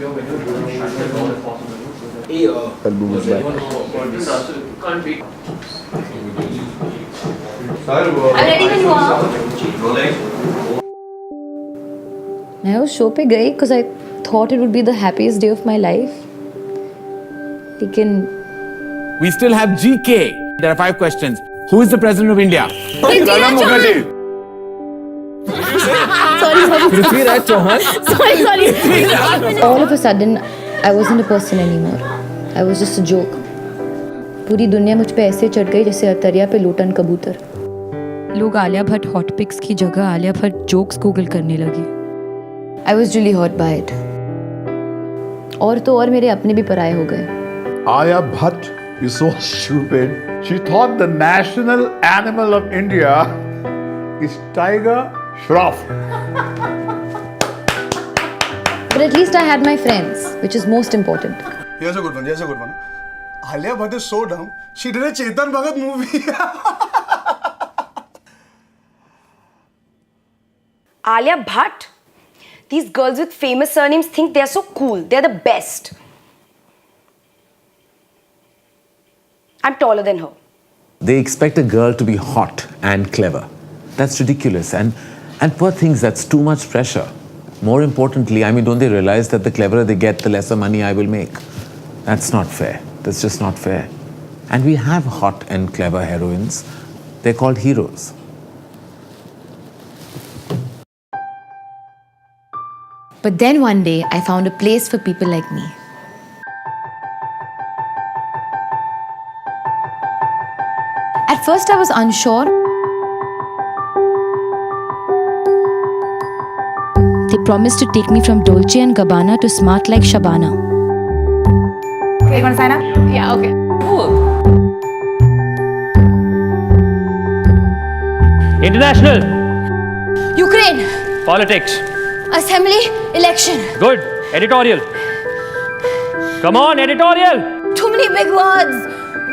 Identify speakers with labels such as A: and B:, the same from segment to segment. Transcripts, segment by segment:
A: Album is back.
B: I'm ready when you are. मैं उस show पे गई because I thought it would be the happiest day of my life. लेकिन
C: We still have GK. There are 5 questions. Who is the president of India?
B: Pranab Mukherjee. Sorry.
A: Prithviraj Chauhan.
B: Sorry. All of a sudden, I wasn't a person anymore. I was just a joke. पूरी दुनिया मुझ पे ऐसे चढ़ गई जैसे अतरिया पे लोटन कबूतर. लोग आलिया भट्ट हॉट पिक्स की जगह आलिया भट्ट जोक्स गूगल करने लगे. I was really hurt by it. और तो और मेरे अपने भी पराये हो गए.
D: Alia Bhatt is so stupid. She thought the national animal of India is tiger shroff.
B: But at least I had my friends, which is most important.
E: Here's a good one. Alia Bhatt is so dumb. She did a Chetan Bhagat movie.
F: Alia Bhatt? These girls with famous surnames think they're so cool. They're the best. I'm taller than her.
C: They expect a girl to be hot and clever. That's ridiculous. And poor things, that's too much pressure. More importantly, don't they realize that the cleverer they get, the lesser money I will make? That's not fair. That's just not fair. And we have hot and clever heroines. They're called heroes.
B: But then one day, I found a place for people like me. At first, I was unsure. They promised to take me from Dolce & Gabbana to smart like Shabana.
F: Okay, you want to sign up?
B: Yeah, okay.
G: International.
B: Ukraine.
G: Politics.
B: Assembly. Election.
G: Good. Editorial. Come on, editorial.
B: Too many big words.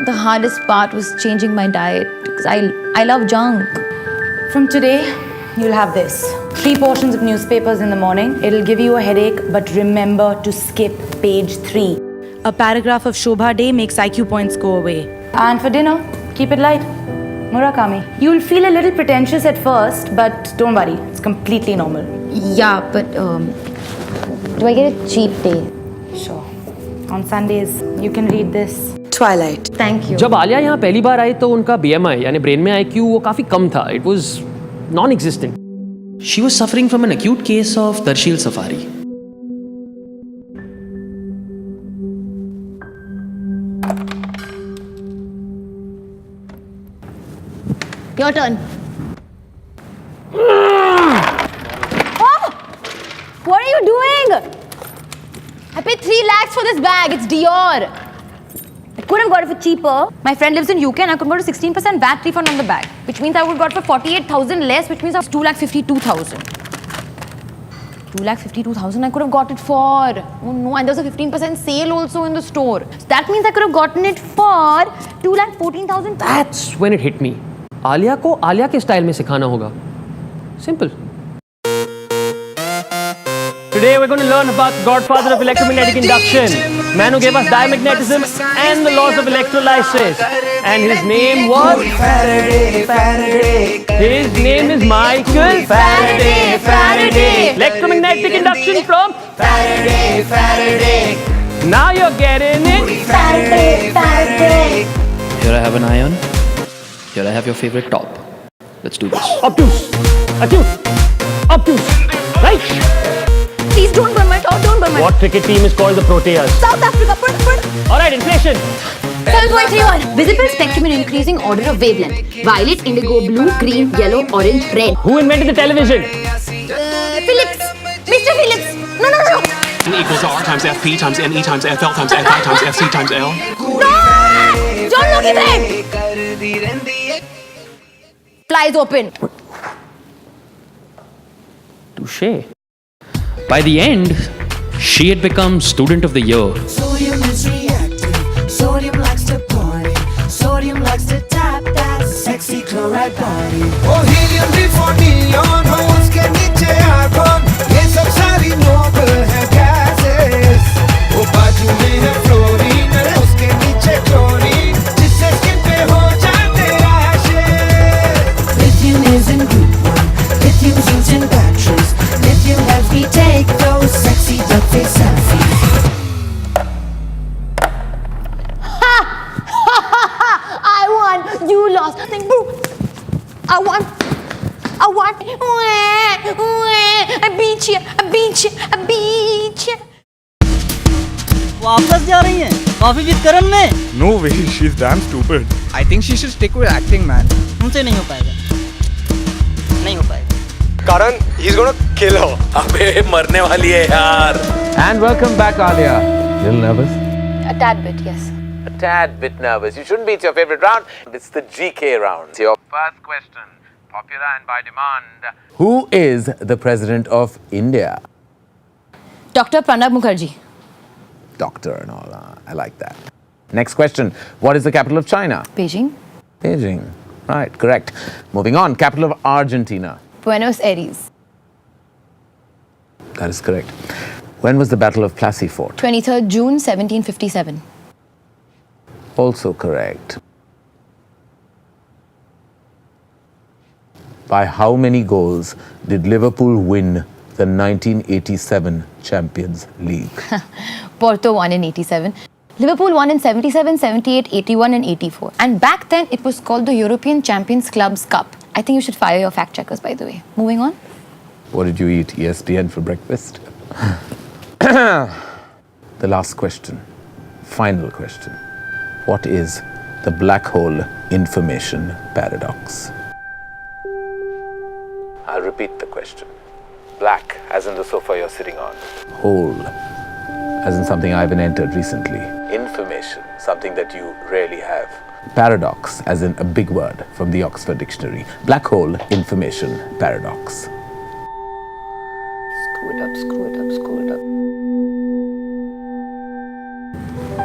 B: The hardest part was changing my diet because I love junk.
F: From today, you'll have this. 3 portions of newspapers in the morning. It'll give you a headache, but remember to skip page 3. A paragraph of Shobha Day makes IQ points go away. And for dinner, keep it light. Murakami. You'll feel a little pretentious at first, but don't worry, it's completely normal.
B: Yeah, but do I get a cheat day?
F: Sure. On Sundays, you can read this. Twilight.
B: Thank you.
G: जब आलिया यहाँ पहली बार आई तो उनका BMI यानी brain में IQ वो काफी कम था. It was non-existent.
H: She was suffering from an acute case of Darshil Safari.
B: Your turn. What are you doing? I paid 3 lakhs for this bag. It's Dior. I could have got it for cheaper. My friend lives in UK and I could have got a 16% VAT refund on the bag, which means I would have got for 48,000 less, which means I was 2,52,000. 2,52,000 I could have got it for. Oh no, and there was a 15% sale also in the store. So that means I could have gotten it for 2,14,000.
G: That's when it hit me. Alia को आलिया के style में सिखाना होगा. Simple. Today we're going to learn about the godfather of electromagnetic induction, man who gave us diamagnetism and the laws of electrolysis. And his name was Faraday. His name is Michael Faraday. Electromagnetic induction from Faraday. Now you're getting it. Faraday.
H: Here I have an iron. Here I have your favorite top. Let's do this.
G: Obtuse. Acute. Obtuse. Right?
B: Please don't burn my top, don't burn my top.
G: What cricket team is called the Proteas?
B: South Africa, put.
G: Alright, inflation.
B: 12.31. Visible spectrum in increasing order of wavelength. Violet, indigo, blue, green, yellow, orange, red.
G: Who invented the television?
B: Phillips. Mr. Phillips. No.
I: N equals R times FP times NE times FL times FI times FC times L.
B: No! John Logie bed. Flies open.
G: Touché.
H: By the end, she had become student of the year.
J: Sodium is reactive. Sodium likes to party. Sodium likes to tap that sexy chloride body.
K: Oh, helium before neon, हो उसके नीचे argon. ये सब सारी noble है gases.
B: you lost. I won. I beat you.
G: वापस जा रही हैं कॉफी विद करण में?
E: No way, she's damn stupid.
H: I think she should stick with acting, man.
G: उनसे नहीं हो पाएगा.
E: Karan, he's gonna kill her.
C: अबे मरने वाली है यार. And welcome back, Alia. Little nervous?
B: A tad bit, yes.
C: A tad bit nervous. You shouldn't be. It's your favorite round. It's the GK round. It's your first question, popular and by demand. Who is the president of India?
B: Dr. Pranab Mukherjee.
C: Doctor and all. I like that. Next question. What is the capital of China?
B: Beijing.
C: Beijing. Right, correct. Moving on. Capital of Argentina.
B: Buenos Aires.
C: That is correct. When was the Battle of Plassey fought?
B: 23rd June 1757.
C: Also correct. By how many goals did Liverpool win the 1987 Champions League?
B: Porto won in 87. Liverpool won in 77, 78, 81 and 84. And back then it was called the European Champions Clubs Cup. I think you should fire your fact checkers, by the way. Moving on.
C: What did you eat? ESPN for breakfast? The last question. Final question. What is the black hole information paradox? I'll repeat the question. Black, as in the sofa you're sitting on. Hole, as in something I've entered recently. Information, something that you rarely have. Paradox, as in a big word from the Oxford Dictionary. Black hole information paradox.
B: Screw it up.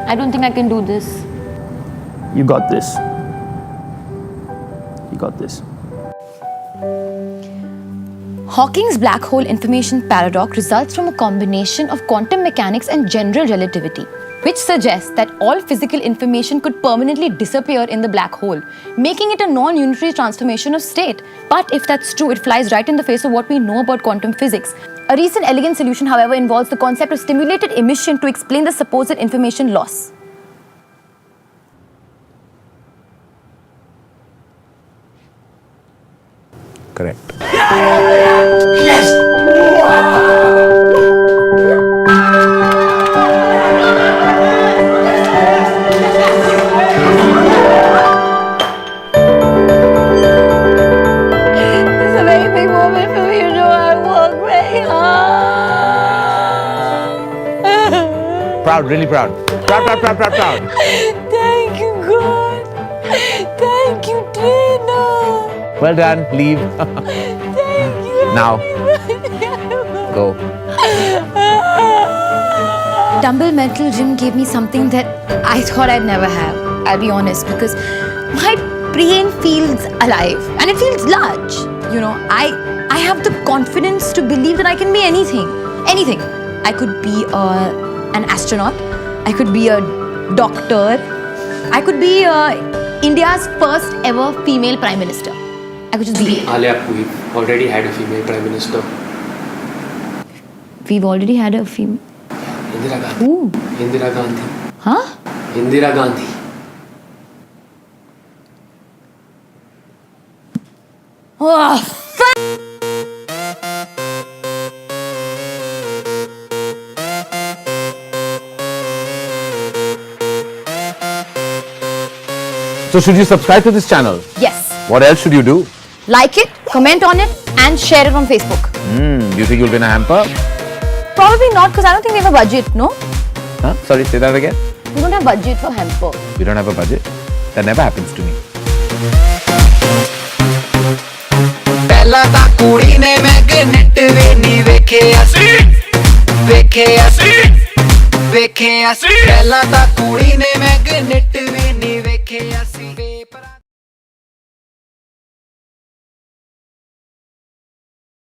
B: I don't think I can do this.
G: You got this.
B: Hawking's black hole information paradox results from a combination of quantum mechanics and general relativity, which suggests that all physical information could permanently disappear in the black hole, making it a non-unitary transformation of state. But if that's true, it flies right in the face of what we know about quantum physics. A recent elegant solution, however, involves the concept of stimulated emission to explain the supposed information loss.
C: Correct.
B: This is a very big moment for me. You know, I work very hard.
C: Proud, really proud. Proud.
B: Thank you, God. Thank you, Trina.
C: Well done, leave.
B: Thank you.
C: Now, go.
B: Dumbbell Mental Gym gave me something that I thought I'd never have. I'll be honest, because my brain feels alive and it feels large. You know, I have the confidence to believe that I can be anything. Anything. I could be an astronaut. I could be a doctor. I could be India's first ever female Prime Minister. I could just be it.
I: Alia, we've already had a female Prime Minister.
B: We've already had a female.
I: Indira Gandhi.
B: Ooh.
I: Indira Gandhi.
B: Huh?
I: Indira Gandhi.
B: Oh,
C: So should you subscribe to this channel?
B: yes.
C: What else should you do?
B: Like it, comment on it, and share it on Facebook.
C: Do you think you'll win a hamper?
B: Probably not, because I don't think we have a budget, no?
C: Huh? Sorry, say that again.
B: We don't have budget for hamper.
C: You don't have a budget? That never happens to me.
J: ਪਹਿਲਾਂ ਤਾਂ ਕੁੜੀ ਨੇ magnet ਵੀ ਨਹੀਂ ਵੇਖਿਆ ਸੀ ਪਹਿਲਾਂ ਤਾਂ ਕੁੜੀ ਨੇ ਮੈਗਨੇਟ ਵੀ ਨਹੀਂ